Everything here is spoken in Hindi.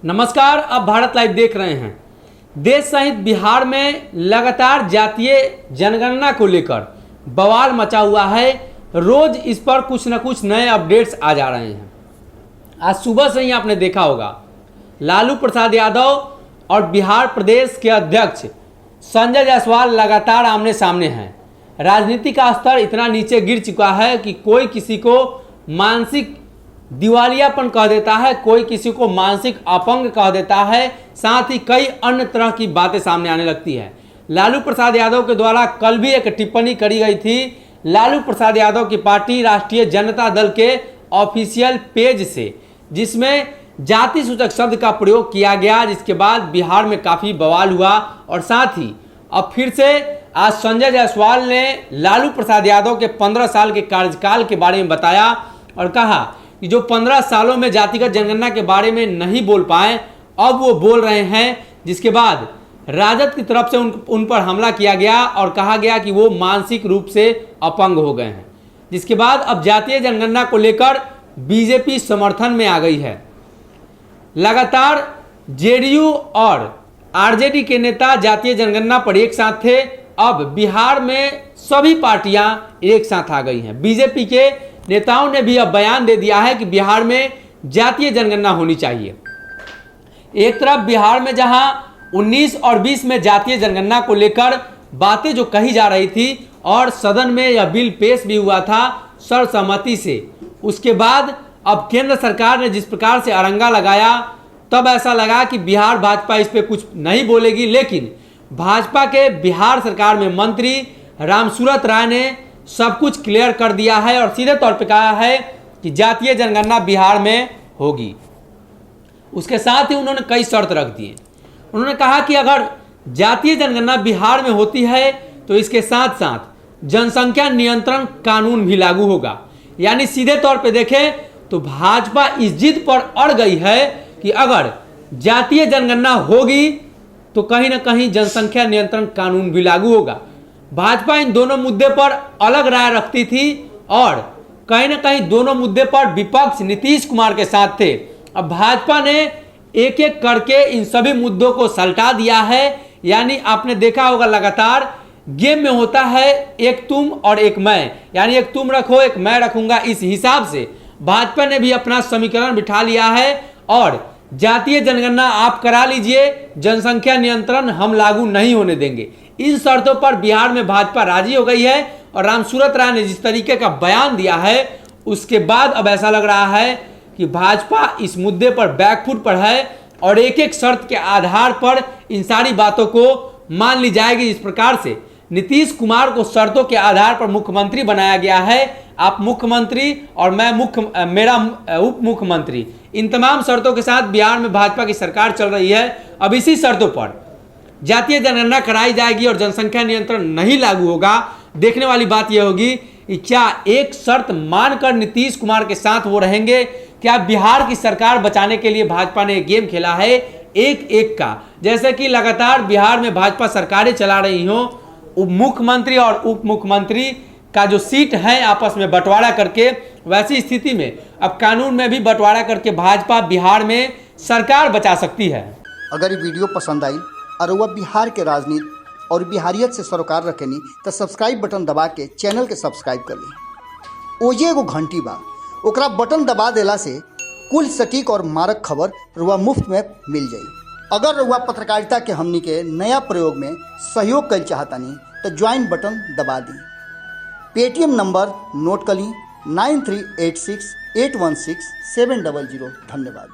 नमस्कार, आप भारत लाइव देख रहे हैं। देश सहित बिहार में लगातार जातीय जनगणना को लेकर बवाल मचा हुआ है। रोज इस पर कुछ न कुछ नए अपडेट्स आ जा रहे हैं। आज सुबह से ही आपने देखा होगा, लालू प्रसाद यादव और बिहार प्रदेश के अध्यक्ष संजय जायसवाल लगातार आमने सामने हैं। राजनीति का स्तर इतना नीचे गिर चुका है कि कोई किसी को मानसिक दिवालियापन कह देता है, कोई किसी को मानसिक अपंग कह देता है, साथ ही कई अन्य तरह की बातें सामने आने लगती है। लालू प्रसाद यादव के द्वारा कल भी एक टिप्पणी करी गई थी। लालू प्रसाद यादव की पार्टी राष्ट्रीय जनता दल के ऑफिशियल पेज से, जिसमें जाति सूचक शब्द का प्रयोग किया गया, जिसके बाद बिहार में काफ़ी बवाल हुआ। और साथ ही अब फिर से आज संजय जायसवाल ने लालू प्रसाद यादव के 15 साल के कार्यकाल के बारे में बताया और कहा कि जो 15 सालों में जातिगत जनगणना के बारे में नहीं बोल पाए, अब वो बोल रहे हैं। जिसके बाद राजद की तरफ से उन पर हमला किया गया और कहा गया कि वो मानसिक रूप से अपंग हो गए हैं। जिसके बाद अब जातीय जनगणना को लेकर बीजेपी समर्थन में आ गई है। लगातार जेडीयू और आरजेडी के नेता जातीय जनगणना पर एक साथ थे। अब बिहार में सभी पार्टियां एक साथ आ गई हैं। बीजेपी के नेताओं ने भी अब बयान दे दिया है कि बिहार में जातीय जनगणना होनी चाहिए। एक तरफ बिहार में जहां 19 और 20 में जातीय जनगणना को लेकर बातें जो कही जा रही थी और सदन में यह बिल पेश भी हुआ था सर्वसम्मति से, उसके बाद अब केंद्र सरकार ने जिस प्रकार से अरंगा लगाया, तब ऐसा लगा कि बिहार भाजपा इस पर कुछ नहीं बोलेगी। लेकिन भाजपा के बिहार सरकार में मंत्री रामसूरत राय ने सब कुछ क्लियर कर दिया है और सीधे तौर पे कहा है कि जातीय जनगणना बिहार में होगी। उसके साथ ही उन्होंने कई शर्त रख दिए। उन्होंने कहा कि अगर जातीय जनगणना बिहार में होती है तो इसके साथ साथ जनसंख्या नियंत्रण कानून भी लागू होगा। यानी सीधे तौर पे देखें तो भाजपा इस जिद पर अड़ गई है कि अगर जातीय जनगणना होगी तो कहीं ना कहीं जनसंख्या नियंत्रण कानून भी लागू होगा। भाजपा इन दोनों मुद्दे पर अलग राय रखती थी और कहीं ना कहीं दोनों मुद्दे पर विपक्ष नीतीश कुमार के साथ थे। अब भाजपा ने एक एक करके इन सभी मुद्दों को सल्टा दिया है। यानी आपने देखा होगा, लगातार गेम में होता है एक तुम और एक मैं, यानी एक तुम रखो एक मैं रखूंगा। इस हिसाब से भाजपा ने भी अपना समीकरण बिठा लिया है और जातीय जनगणना आप करा लीजिए, जनसंख्या नियंत्रण हम लागू नहीं होने देंगे। इन शर्तों पर बिहार में भाजपा राजी हो गई है और रामसूरत राय ने जिस तरीके का बयान दिया है, उसके बाद अब ऐसा लग रहा है कि भाजपा इस मुद्दे पर बैकफुट पर है और एक एक शर्त के आधार पर इन सारी बातों को मान ली जाएगी। इस प्रकार से नीतीश कुमार को शर्तों के आधार पर मुख्यमंत्री बनाया गया है। आप मुख्यमंत्री और मैं मेरा उप मुख्यमंत्री, इन तमाम शर्तों के साथ बिहार में भाजपा की सरकार चल रही है। अब इसी शर्तों पर जातीय जनगणना कराई जाएगी और जनसंख्या नियंत्रण नहीं लागू होगा। देखने वाली बात यह होगी कि क्या एक शर्त मानकर नीतीश कुमार के साथ वो रहेंगे। क्या बिहार की सरकार बचाने के लिए भाजपा ने गेम खेला है एक एक का, जैसे कि लगातार बिहार में भाजपा सरकारें चला रही हों, मुख्यमंत्री और उप मुख्यमंत्री का जो सीट है आपस में बंटवारा करके, वैसी स्थिति में अब कानून में भी बंटवारा करके भाजपा बिहार में सरकार बचा सकती है। अगर ये वीडियो पसंद आई और वह बिहार के राजनीति और बिहारियत से सरोकार रखेनी तो सब्सक्राइब बटन दबा के चैनल के सब्सक्राइब कर ली। ओजे एगो घंटी बा, ओकरा बटन दबा देला से कुल सटीक और मारक खबर रुआ मुफ्त में मिल जाई। अगर रुआ पत्रकारिता के हमनी के नया प्रयोग में सहयोग कर चाहतानी तो ज्वाइन बटन दबा दी। पेटीएम नंबर नोट कर ली 9386816700। धन्यवाद।